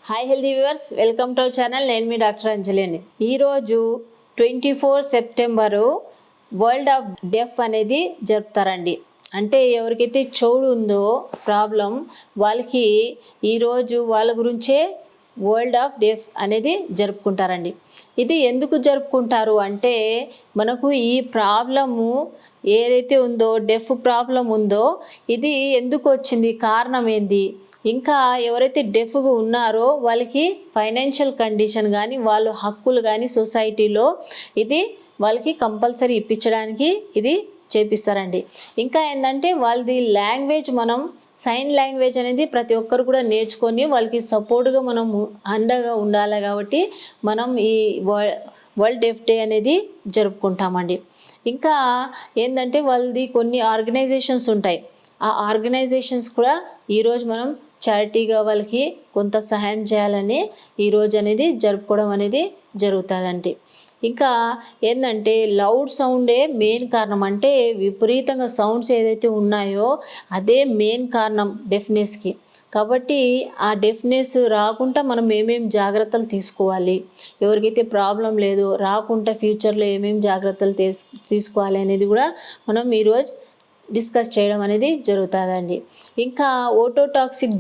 Hi healthy viewers, welcome to our channel. నేను మీ doctor అంజలి అండి. ఈరోజు 24 సెప్టెంబరు వరల్డ్ ఆఫ్ డెఫ్ అనేది జరుపుతారండి. అంటే ఎవరికైతే చెవుడు ఉందో ప్రాబ్లం వాళ్ళకి ఈరోజు వాళ్ళ గురించే వరల్డ్ ఆఫ్ డెఫ్ అనేది జరుపుకుంటారండి. ఇది ఎందుకు జరుపుకుంటారు అంటే మనకు ఈ ప్రాబ్లము ఏదైతే ఉందో డెఫ్ ప్రాబ్లం ఉందో ఇది ఎందుకు వచ్చింది, కారణం ఏంది, ఇంకా ఎవరైతే డెఫ్గా ఉన్నారో వాళ్ళకి ఫైనాన్షియల్ కండిషన్ కానీ వాళ్ళు హక్కులు కానీ సొసైటీలో ఇది వాళ్ళకి కంపల్సరీ ఇప్పించడానికి ఇది చేపిస్తారండి. ఇంకా ఏంటంటే వాళ్ళది లాంగ్వేజ్, మనం సైన్ లాంగ్వేజ్ అనేది ప్రతి ఒక్కరు కూడా నేర్చుకొని వాళ్ళకి సపోర్ట్గా మనం అండగా ఉండాలి. కాబట్టి మనం ఈ వరల్డ్ డెఫ్ డే అనేది జరుపుకుంటామండి. ఇంకా ఏంటంటే వాళ్ళది కొన్ని ఆర్గనైజేషన్స్ ఉంటాయి. ఆ ఆర్గనైజేషన్స్ కూడా ఈరోజు మనం చారిటీగా వాళ్ళకి కొంత సహాయం చేయాలని ఈరోజు అనేది జరుపుకోవడం అనేది జరుగుతుందండి. ఇంకా ఏంటంటే లౌడ్ సౌండే మెయిన్ కారణం. అంటే విపరీతంగా సౌండ్స్ ఏదైతే ఉన్నాయో అదే మెయిన్ కారణం డెఫ్నెస్కి. కాబట్టి ఆ డెఫ్నెస్ రాకుండా మనం ఏమేమి జాగ్రత్తలు తీసుకోవాలి, ఎవరికైతే ప్రాబ్లం లేదో రాకుండా ఫ్యూచర్లో ఏమేమి జాగ్రత్తలు తీసుకోవాలి అనేది కూడా మనం ఈరోజు డిస్కస్ చేయడం అనేది జరుగుతుందండి. ఇంకా ఓటోటాక్సిక్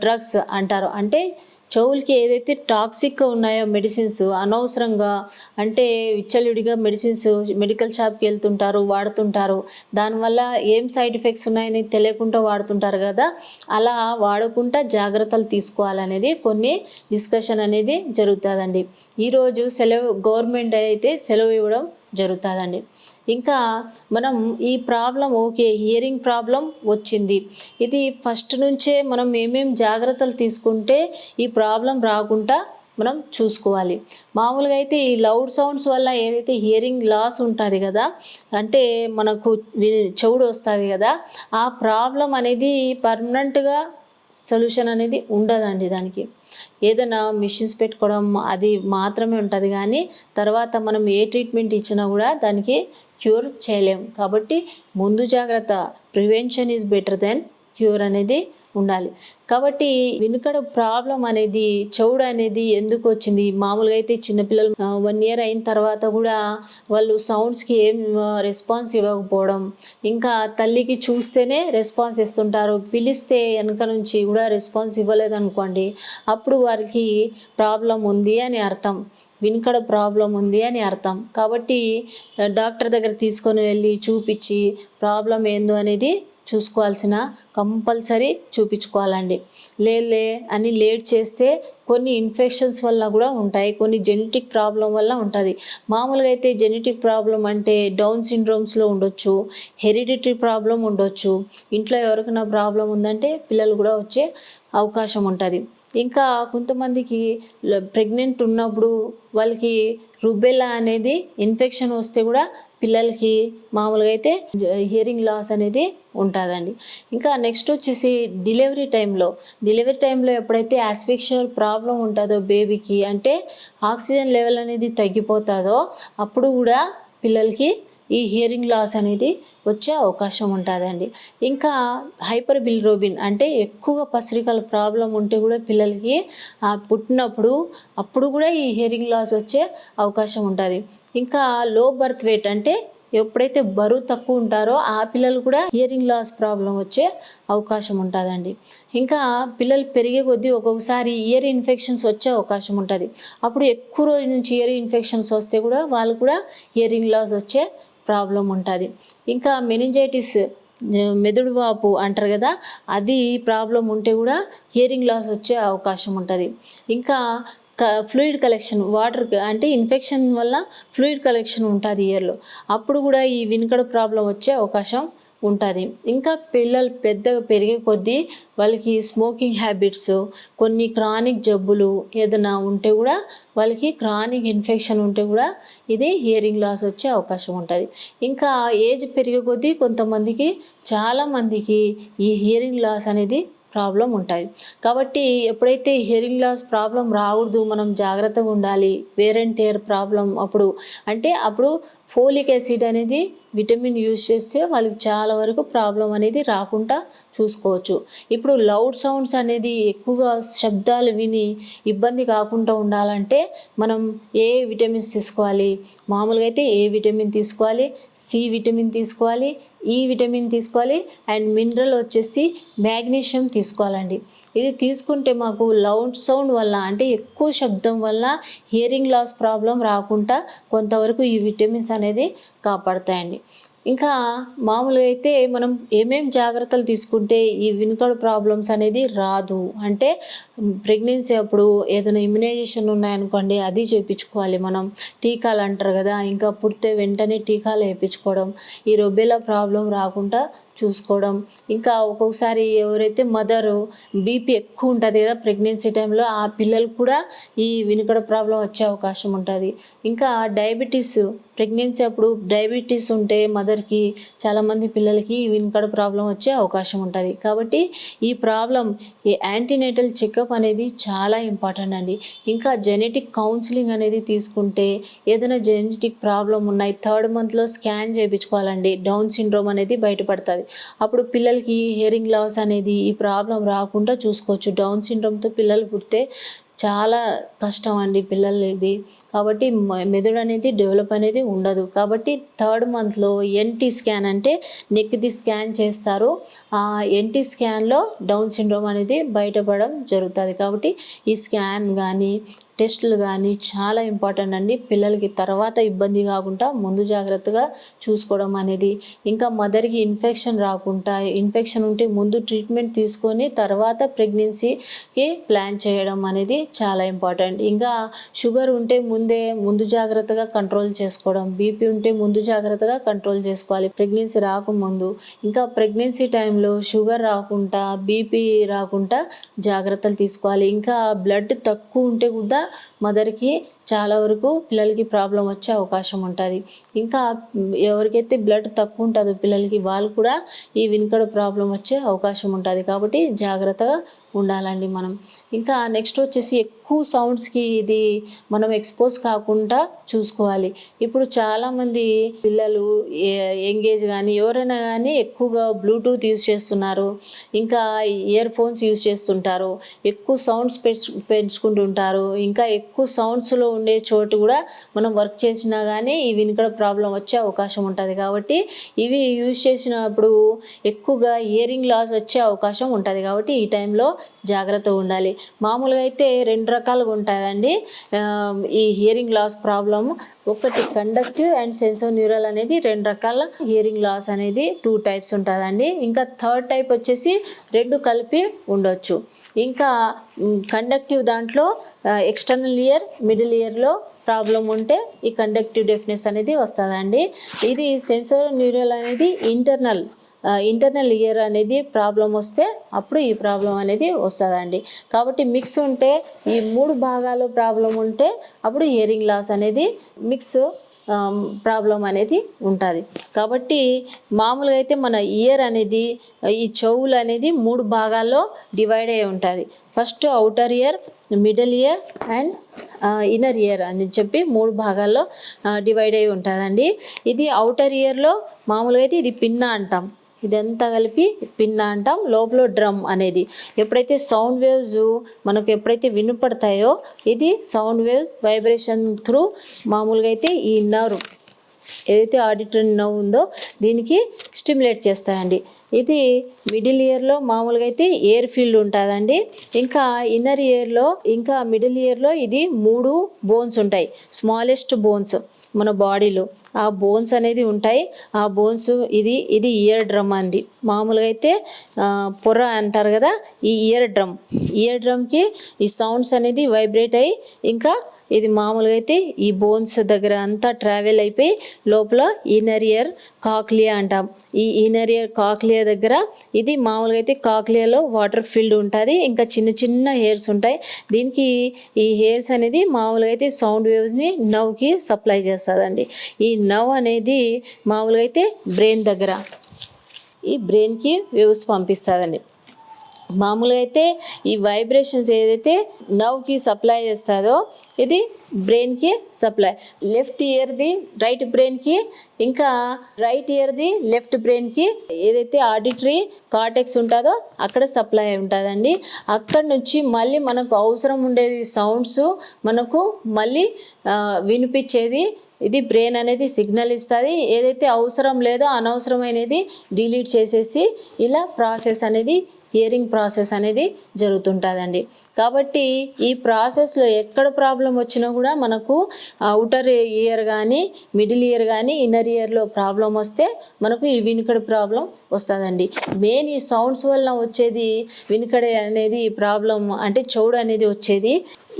డ్రగ్స్ అంటారు. అంటే చెవులకి ఏదైతే టాక్సిక్గా ఉన్నాయో మెడిసిన్స్ అనవసరంగా, అంటే విచ్చలవిడిగా మెడిసిన్స్ మెడికల్ షాప్కి వెళ్తుంటారు, వాడుతుంటారు. దానివల్ల ఏం సైడ్ ఎఫెక్ట్స్ ఉన్నాయని తెలియకుండా వాడుతుంటారు కదా. అలా వాడకుండా జాగ్రత్తలు తీసుకోవాలనేది కొన్ని డిస్కషన్ అనేది జరుగుతుందండి. ఈరోజు గవర్నమెంట్ అయితే సెలవు ఇవ్వడం జరుగుతుందండి. ఇంకా మనం ఈ ప్రాబ్లం ఓకే, హియరింగ్ ప్రాబ్లం వచ్చింది, ఇది ఫస్ట్ నుంచే మనం ఏమేమి జాగ్రత్తలు తీసుకుంటే ఈ ప్రాబ్లం రాకుండా మనం చూసుకోవాలి. మామూలుగా అయితే ఈ లౌడ్ సౌండ్స్ వల్ల ఏదైతే హియరింగ్ లాస్ ఉంటుంది కదా, అంటే మనకు చెవుడు వస్తుంది కదా, ఆ ప్రాబ్లం అనేది పర్మనెంట్గా సొల్యూషన్ అనేది ఉండదండి. దానికి ఏదైనా మిషన్స్ పెట్టుకోవడం అది మాత్రమే ఉంటుంది, కానీ తర్వాత మనం ఏ ట్రీట్మెంట్ ఇచ్చినా కూడా దానికి క్యూర్ చేయలేము. కాబట్టి ముందు జాగ్రత్త, prevention is better than cure అనేది ఉండాలి. కాబట్టి వెనుకడ ప్రాబ్లం అనేది చెవుడు అనేది ఎందుకు వచ్చింది, మామూలుగా అయితే చిన్నపిల్లలు 1 year అయిన తర్వాత కూడా వాళ్ళు సౌండ్స్కి ఏం రెస్పాన్స్ ఇవ్వకపోవడం, ఇంకా తల్లికి చూస్తేనే రెస్పాన్స్ ఇస్తుంటారు, పిలిస్తే వెనక నుంచి కూడా రెస్పాన్స్ ఇవ్వలేదనుకోండి, అప్పుడు వారికి ప్రాబ్లం ఉంది అని అర్థం, వినుకడ ప్రాబ్లం ఉంది అని అర్థం. కాబట్టి డాక్టర్ దగ్గర తీసుకొని వెళ్ళి చూపించి ప్రాబ్లం ఏందో అనేది చూసుకోవాల్సిన కంపల్సరీ చూపించుకోవాలండి. లే అని లేట్ చేస్తే కొన్ని ఇన్ఫెక్షన్స్ వల్ల కూడా ఉంటాయి, కొన్ని జెనెటిక్ ప్రాబ్లం వల్ల ఉంటుంది. మామూలుగా అయితే జెనెటిక్ ప్రాబ్లం అంటే డౌన్ సిండ్రోమ్స్లో ఉండొచ్చు, హెరిడిటరీ ప్రాబ్లం ఉండొచ్చు, ఇంట్లో ఎవరికైనా ప్రాబ్లం ఉందంటే పిల్లలు కూడా వచ్చే అవకాశం ఉంటుంది. ఇంకా కొంతమందికి ప్రెగ్నెంట్ ఉన్నప్పుడు వాళ్ళకి రుబెల్లా అనేది ఇన్ఫెక్షన్ వస్తే కూడా పిల్లలకి మామూలుగా అయితే హియరింగ్ లాస్ అనేది ఉంటుందండి. ఇంకా నెక్స్ట్ వచ్చేసి డెలివరీ టైంలో ఎప్పుడైతే ఆస్ఫిక్షియల్ ప్రాబ్లం ఉంటుందో బేబీకి, అంటే ఆక్సిజన్ లెవెల్ అనేది తగ్గిపోతుందో అప్పుడు కూడా పిల్లలకి ఈ హియరింగ్ లాస్ అనేది వచ్చే అవకాశం ఉంటుందండి. ఇంకా హైపర్ బిలిరూబిన్ అంటే ఎక్కువగా పసిరికల ప్రాబ్లం ఉంటే కూడా పిల్లలకి పుట్టినప్పుడు అప్పుడు కూడా ఈ హియరింగ్ లాస్ వచ్చే అవకాశం ఉంటుంది. ఇంకా లో బర్త్ వెయిట్ అంటే ఎప్పుడైతే బరువు తక్కువ ఉంటారో ఆ పిల్లలు కూడా హియరింగ్ లాస్ ప్రాబ్లం వచ్చే అవకాశం ఉంటుందండి. ఇంకా పిల్లలు పెరిగే కొద్దీ ఒక్కొక్కసారి ఇయర్ ఇన్ఫెక్షన్స్ వచ్చే అవకాశం ఉంటుంది. అప్పుడు ఎక్కువ రోజు నుంచి ఇయర్ ఇన్ఫెక్షన్స్ వస్తే కూడా వాళ్ళు కూడా హియరింగ్ లాస్ వచ్చే ప్రాబ్లం ఉంటుంది. ఇంకా మెనింజైటిస్, మెదడు వాపు అంటారు కదా, అది ప్రాబ్లం ఉంటే కూడా హియరింగ్ లాస్ వచ్చే అవకాశం ఉంటుంది. ఇంకా ఫ్లూయిడ్ కలెక్షన్, వాటర్ అంటే ఇన్ఫెక్షన్ వల్ల ఫ్లూయిడ్ కలెక్షన్ ఉంటుంది ఇయర్లో, అప్పుడు కూడా ఈ వినుకడ ప్రాబ్లం వచ్చే అవకాశం ఉంటుంది. ఇంకా పిల్లలు పెద్దగా పెరిగే కొద్దీ వాళ్ళకి స్మోకింగ్ హ్యాబిట్స్, కొన్ని క్రానిక్ జబ్బులు ఏదైనా ఉంటే కూడా వాళ్ళకి క్రానిక్ ఇన్ఫెక్షన్ ఉంటే కూడా ఇది హియరింగ్ లాస్ వచ్చే అవకాశం ఉంటుంది. ఇంకా ఏజ్ పెరిగే కొద్దీ చాలామందికి ఈ హియరింగ్ లాస్ అనేది ప్రాబ్లం ఉంటాయి. కాబట్టి ఎప్పుడైతే హియరింగ్ లాస్ ప్రాబ్లం రాకూడదు, మనం జాగ్రత్తగా ఉండాలి. వేర్ అండ్ టేర్ ప్రాబ్లం అప్పుడు ఫోలిక్ యాసిడ్ అనేది విటమిన్ యూజ్ చేస్తే వాళ్ళకి చాలా వరకు ప్రాబ్లం అనేది రాకుండా చూసుకోవచ్చు. ఇప్పుడు లౌడ్ సౌండ్స్ అనేది ఎక్కువగా శబ్దాలు విని ఇబ్బంది కాకుండా ఉండాలంటే మనం ఏ విటమిన్స్ తీసుకోవాలి? మామూలుగా అయితే ఏ విటమిన్ తీసుకోవాలి, సి విటమిన్ తీసుకోవాలి, ఈ విటమిన్ తీసుకోవాలి, అండ్ మినరల్ వచ్చేసి మ్యాగ్నీషియం తీసుకోవాలండి. ఇది తీసుకుంటే మాకు లౌడ్ సౌండ్ వల్ల ఎక్కువ శబ్దం వల్ల హియరింగ్ లాస్ ప్రాబ్లం రాకుండా కొంతవరకు ఈ విటమిన్స్ అనేది కాపాడతాయండి. ఇంకా మామూలుగా అయితే మనం ఏమేం జాగ్రత్తలు తీసుకుంటే ఈ వినుకడు ప్రాబ్లమ్స్ అనేది రాదు ప్రెగ్నెన్సీ అప్పుడు ఏదైనా ఇమ్యునైజేషన్ ఉన్నాయనుకోండి, అది చేయించుకోవాలి. మనం టీకాలు అంటారు కదా, ఇంకా పుడితే వెంటనే టీకాలు వేయించుకోవడం, ఈ రొబెలా ప్రాబ్లం రాకుండా చూసుకోవడం. ఇంకా ఒక్కొక్కసారి ఎవరైతే మదరు బీపీ ఎక్కువ ఉంటుంది కదా ప్రెగ్నెన్సీ టైంలో, ఆ పిల్లలకు కూడా ఈ వినుకడ ప్రాబ్లం వచ్చే అవకాశం ఉంటుంది. ఇంకా డయాబెటీస్, ప్రెగ్నెన్సీ అప్పుడు డయాబెటీస్ ఉంటే మదర్కి చాలామంది పిల్లలకి వినుకడ ప్రాబ్లం వచ్చే అవకాశం ఉంటుంది. కాబట్టి ఈ ప్రాబ్లం ఈ యాంటీనేటల్ చెకప్ అనేది చాలా ఇంపార్టెంట్ అండి. ఇంకా జెనెటిక్ కౌన్సిలింగ్ అనేది తీసుకుంటే ఏదైనా జెనెటిక్ ప్రాబ్లం ఉన్నాయి 3rd మంత్లో స్కాన్ చేయించుకోవాలండి. డౌన్ సిండ్రోమ్ అనేది బయటపడుతుంది. అప్పుడు పిల్లలకి హియరింగ్ లాస్ అనేది ఈ ప్రాబ్లం రాకుండా చూసుకోవచ్చు. డౌన్ సిండ్రోమ్తో పిల్లలు పుడితే చాలా కష్టం అండి పిల్లలది. కాబట్టి మెదడు అనేది డెవలప్ అనేది ఉండదు. కాబట్టి 3rd మంత్లో ఎన్టీ స్కాన్ నెక్ది స్కాన్ చేస్తారు. ఆ ఎన్టీ స్కాన్లో డౌన్ సిండ్రోమ్ అనేది బయటపడడం జరుగుతుంది. కాబట్టి ఈ స్కాన్ కానీ టెస్టులు కానీ చాలా ఇంపార్టెంట్ అండి. పిల్లలకి తర్వాత ఇబ్బంది కాకుండా ముందు జాగ్రత్తగా చూసుకోవడం అనేది. ఇంకా మదర్కి ఇన్ఫెక్షన్ రాకుండా, ఇన్ఫెక్షన్ ఉంటే ముందు ట్రీట్మెంట్ తీసుకొని తర్వాత ప్రెగ్నెన్సీకి ప్లాన్ చేయడం అనేది చాలా ఇంపార్టెంట్. ఇంకా షుగర్ ఉంటే ముందు జాగ్రత్తగా కంట్రోల్ చేసుకోవడం, బీపీ ఉంటే ముందు జాగ్రత్తగా కంట్రోల్ చేసుకోవాలి ప్రెగ్నెన్సీ రాకముందు. ఇంకా ప్రెగ్నెన్సీ టైంలో షుగర్ రాకుండా, బీపీ రాకుండా జాగ్రత్తలు తీసుకోవాలి. ఇంకా బ్లడ్ తక్కువ ఉంటే కూడా మదర్కి చాలా వరకు పిల్లలకి ప్రాబ్లం వచ్చే అవకాశం ఉంటుంది. ఇంకా ఎవరికైతే బ్లడ్ తక్కువ ఉంటుందో పిల్లలకి, వాళ్ళు కూడా ఈ వినుకడ ప్రాబ్లం వచ్చే అవకాశం ఉంటుంది. కాబట్టి జాగ్రత్తగా ఉండాలండి మనం. ఇంకా నెక్స్ట్ వచ్చేసి ఎక్కువ సౌండ్స్కి ఇది మనం ఎక్స్పోజ్ కాకుండా చూసుకోవాలి. ఇప్పుడు చాలామంది పిల్లలు యంగేజ్ కానీ ఎవరైనా కానీ ఎక్కువగా బ్లూటూత్ యూజ్ చేస్తున్నారు, ఇంకా ఇయర్ ఫోన్స్ యూజ్ చేస్తుంటారు, ఎక్కువ సౌండ్స్ పెంచుకుంటుంటారు. ఇంకా ఎక్కువ సౌండ్స్లో ఉండే చోటు కూడా మనం వర్క్ చేసినా కానీ ఈ వినుకడ ప్రాబ్లం వచ్చే అవకాశం ఉంటుంది. కాబట్టి ఇవి యూజ్ చేసినప్పుడు ఎక్కువగా హియరింగ్ లాస్ వచ్చే అవకాశం ఉంటుంది. కాబట్టి ఈ టైంలో జాగ్రత్తగా ఉండాలి. మామూలుగా అయితే 2 రకాలుగా ఉంటుందండి ఈ హియరింగ్ లాస్ ప్రాబ్లం. ఒకటి కండక్టివ్ అండ్ సెన్సోన్యూరల్ అనేది 2 రకాల హియరింగ్ లాస్ అనేది 2 టైప్స్ ఉంటుందండి. ఇంకా 3rd టైప్ వచ్చేసి 2 కలిపి ఉండొచ్చు. ఇంకా కండక్టివ్ దాంట్లో ఎక్స్టర్నల్ ఇయర్, మిడిల్ ఇయర్లో ప్రాబ్లం ఉంటే ఈ కండక్టివ్ డెఫ్నెస్ అనేది వస్తుందండి. ఇది సెన్సోన్యూరల్ అనేది ఇంటర్నల్ ఇయర్ అనేది ప్రాబ్లం వస్తే అప్పుడు ఈ ప్రాబ్లం అనేది వస్తుందండి. కాబట్టి మిక్స్ ఉంటే ఈ 3 భాగాలు ప్రాబ్లం ఉంటే అప్పుడు హియరింగ్ లాస్ అనేది మిక్స్ ప్రాబ్లం అనేది ఉంటుంది. కాబట్టి మామూలుగా అయితే మన ఇయర్ అనేది, ఈ చెవులు అనేది 3 భాగాల్లో డివైడ్ అయి ఉంటుంది. First outer ear, middle ear and inner ear అని చెప్పి 3 భాగాల్లో డివైడ్ అయి ఉంటుందండి. ఇది అవుటర్ ఇయర్లో మామూలుగా అయితే ఇది పిన్న అంటాం, ఇదంతా కలిపి పిన్న అంటాం. లోపల డ్రమ్ అనేది ఎప్పుడైతే సౌండ్ వేవ్స్ మనకు ఎప్పుడైతే వినపడతాయో ఇది సౌండ్ వేవ్స్ వైబ్రేషన్ త్రూ మామూలుగా అయితే ఈ నర్వ్ ఏదైతే ఆడిటరీ నర్వ్ ఉందో దీనికి స్టిమ్యులేట్ చేస్తాయండి. ఇది మిడిల్ ఇయర్లో మామూలుగా అయితే ఎయిర్ ఫీల్డ్ ఉంటుందండి. ఇంకా ఇన్నర్ ఇయర్లో, ఇంకా మిడిల్ ఇయర్లో ఇది 3 బోన్స్ ఉంటాయి, స్మాలెస్ట్ బోన్స్ మన బాడీలో. ఆ బోన్స్ అనేది ఉంటాయి. ఆ బోన్స్ ఇది ఇయర్ డ్రమ్ అండి. మామూలుగా అయితే పొర అంటారు కదా, ఈ ఇయర్ డ్రమ్కి ఈ సౌండ్స్ అనేది వైబ్రేట్ అయ్యి ఇంకా ఇది మామూలుగా అయితే ఈ బోన్స్ దగ్గర అంతా ట్రావెల్ అయిపోయి లోపల ఇన్నర్ ఇయర్ కాక్లియా అంటాం. ఈ ఇన్నర్ ఇయర్ కాక్లియా దగ్గర ఇది మామూలుగా అయితే కాక్లియాలో వాటర్ ఫిల్డ్ ఉంటుంది. ఇంకా చిన్న చిన్న హెయిర్స్ ఉంటాయి. దీనికి ఈ హెయిర్స్ అనేది మామూలుగా అయితే సౌండ్ వేవ్స్ని నవ్వుకి సప్లై చేస్తుందండి. ఈ నవ్ అనేది మామూలుగా అయితే బ్రెయిన్ దగ్గర ఈ బ్రెయిన్కి వేవ్స్ పంపిస్తుందండి. మామూలుగా అయితే ఈ వైబ్రేషన్స్ ఏదైతే నర్వ్కి సప్లై చేస్తుందో ఇది బ్రెయిన్కి సప్లై, లెఫ్ట్ ఇయర్ది రైట్ బ్రెయిన్కి, ఇంకా రైట్ ఇయర్ది లెఫ్ట్ బ్రెయిన్కి ఏదైతే ఆడిటరీ కార్టెక్స్ ఉంటుందో అక్కడ సప్లై ఉంటుందండి. అక్కడ నుంచి మళ్ళీ మనకు అవసరం ఉండేది సౌండ్స్ మనకు మళ్ళీ వినిపించేది ఇది బ్రెయిన్ అనేది సిగ్నల్ ఇస్తుంది. ఏదైతే అవసరం లేదో అనవసరమైనది డిలీట్ చేసేసి ఇలా ప్రాసెస్ అనేది హియరింగ్ ప్రాసెస్ అనేది జరుగుతుంటుందండి. కాబట్టి ఈ ప్రాసెస్లో ఎక్కడ ప్రాబ్లం వచ్చినా కూడా మనకు అవుటర్ ఇయర్ కానీ మిడిల్ ఇయర్ కానీ ఇన్నర్ ఇయర్లో ప్రాబ్లం వస్తే మనకు ఈ వినికిడి ప్రాబ్లం వస్తుందండి. మెయిన్ ఈ సౌండ్స్ వల్ల వచ్చేది వినికిడి అనేది ప్రాబ్లం అంటే చెవుడు అనేది వచ్చేది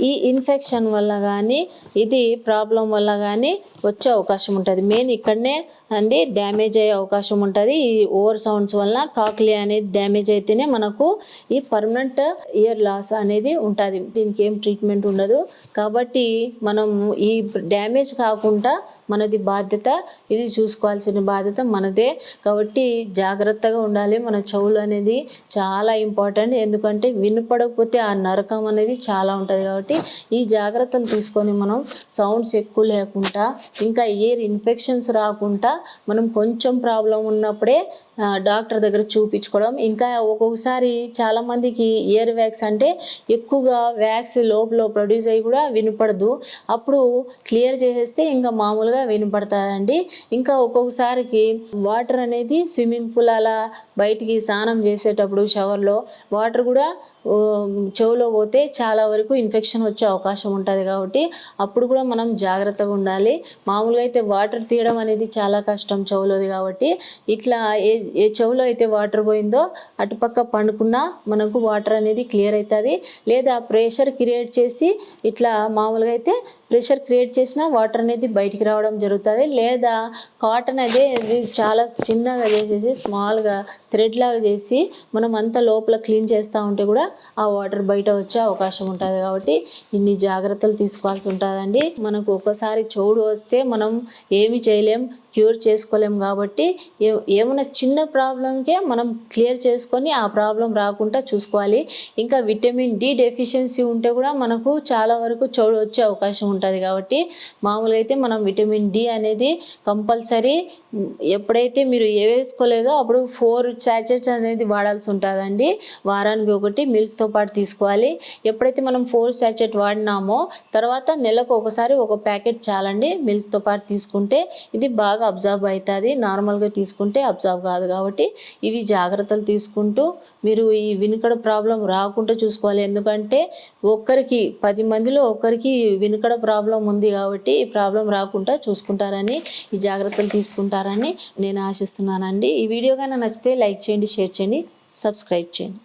ఈ ఇన్ఫెక్షన్ వల్ల కానీ ఇది ప్రాబ్లం వల్ల కానీ వచ్చే అవకాశం ఉంటుంది. మెయిన్ ఇక్కడనే అండి డ్యామేజ్ అయ్యే అవకాశం ఉంటుంది. ఈ ఓవర్ సౌండ్స్ వల్ల కాక్లియా అనేది డ్యామేజ్ అయితేనే మనకు ఈ పర్మనెంట్ ఇయర్ లాస్ అనేది ఉంటుంది. దీనికి ఏం ట్రీట్మెంట్ ఉండదు. కాబట్టి మనం ఈ డ్యామేజ్ కాకుండా మనది బాధ్యత, ఇది చూసుకోవాల్సిన బాధ్యత మనదే. కాబట్టి జాగ్రత్తగా ఉండాలి. మన చెవులు అనేది చాలా ఇంపార్టెంట్. ఎందుకంటే వినపడకపోతే ఆ నరకం అనేది చాలా ఉంటుంది. కాబట్టి ఈ జాగ్రత్తలు తీసుకొని మనం సౌండ్స్ ఎక్కువ లేకుండా ఇంకా ఇయర్ ఇన్ఫెక్షన్స్ రాకుండా మనం కొంచెం ప్రాబ్లం ఉన్నప్పుడే డాక్టర్ దగ్గర చూపించుకోవడం. ఇంకా ఒక్కొక్కసారి చాలామందికి ఇయర్ వ్యాక్స్ అంటే ఎక్కువగా వ్యాక్స్ లోపల ప్రొడ్యూస్ అయ్యి కూడా వినపడదు. అప్పుడు క్లియర్ చేసేస్తే ఇంకా మామూలుగా వినపడుతుందండి. ఇంకా ఒక్కొక్కసారికి వాటర్ అనేది స్విమ్మింగ్ పూల్ అలా బయటికి స్నానం చేసేటప్పుడు షవర్లో వాటర్ కూడా చెవులో పోతే చాలా వరకు ఇన్ఫెక్షన్ వచ్చే అవకాశం ఉంటుంది. కాబట్టి అప్పుడు కూడా మనం జాగ్రత్తగా ఉండాలి. మామూలుగా అయితే వాటర్ తీయడం అనేది చాలా కష్టం చెవులోది. కాబట్టి ఇట్లా ఏ చెవులో అయితే వాటర్ పోయిందో అటుపక్క పండుకున్నా మనకు వాటర్ అనేది క్లియర్ అవుతుంది. లేదా ప్రెషర్ క్రియేట్ చేసి ఇట్లా మామూలుగా అయితే ప్రెషర్ క్రియేట్ చేసిన వాటర్ అనేది బయటికి రావడం జరుగుతుంది. లేదా కాటన్ అదే చాలా చిన్నగా చేసేసి స్మాల్గా థ్రెడ్ లాగా చేసి మనం అంతా లోపల క్లీన్ చేస్తూ ఉంటే కూడా ఆ వాటర్ బయట వచ్చే అవకాశం ఉంటుంది. కాబట్టి ఇన్ని జాగ్రత్తలు తీసుకోవాల్సి ఉంటుందండి. మనకు ఒక్కసారి చెవుడు వస్తే మనం ఏమి చేయలేం, క్యూర్ చేసుకోలేం. కాబట్టి ఏమైనా చిన్న ప్రాబ్లంకే మనం క్లియర్ చేసుకొని ఆ ప్రాబ్లం రాకుండా చూసుకోవాలి. ఇంకా విటమిన్ డి డెఫిషియన్సీ ఉంటే కూడా మనకు చాలా వరకు చెవుడు వచ్చే అవకాశం ఉంటుంది. కాబట్టి మామూలుగా అయితే మనం విటమిన్ డి అనేది కంపల్సరీ ఎప్పుడైతే మీరు వేసుకోలేదో అప్పుడు 4 శాచెట్స్ అనేది వాడాల్సి ఉంటుందండి. వారానికి ఒకటి మిల్క్తో పాటు తీసుకోవాలి. ఎప్పుడైతే మనం 4 శాచెట్ వాడినామో తర్వాత నెలకు ఒకసారి ఒక ప్యాకెట్ చాలండి మిల్క్తో పాటు తీసుకుంటే. ఇది బాగా అబ్జర్వ్ అవుతుంది. నార్మల్గా తీసుకుంటే అబ్జర్వ్ కాదు. కాబట్టి ఇవి జాగ్రత్తలు తీసుకుంటూ మీరు ఈ వినికిడి ప్రాబ్లం రాకుండా చూసుకోవాలి. ఎందుకంటే 10 మందిలో ఒకరికి వినికిడి ప్రాబ్లం ఉంది. కాబట్టి ఈ ప్రాబ్లం రాకుండా చూసుకుంటారని, ఈ జాగ్రత్తలు తీసుకుంటారని నేను ఆశిస్తున్నానండి. ఈ వీడియో కనుక నచ్చితే లైక్ చేయండి, షేర్ చేయండి, సబ్స్క్రైబ్ చేయండి.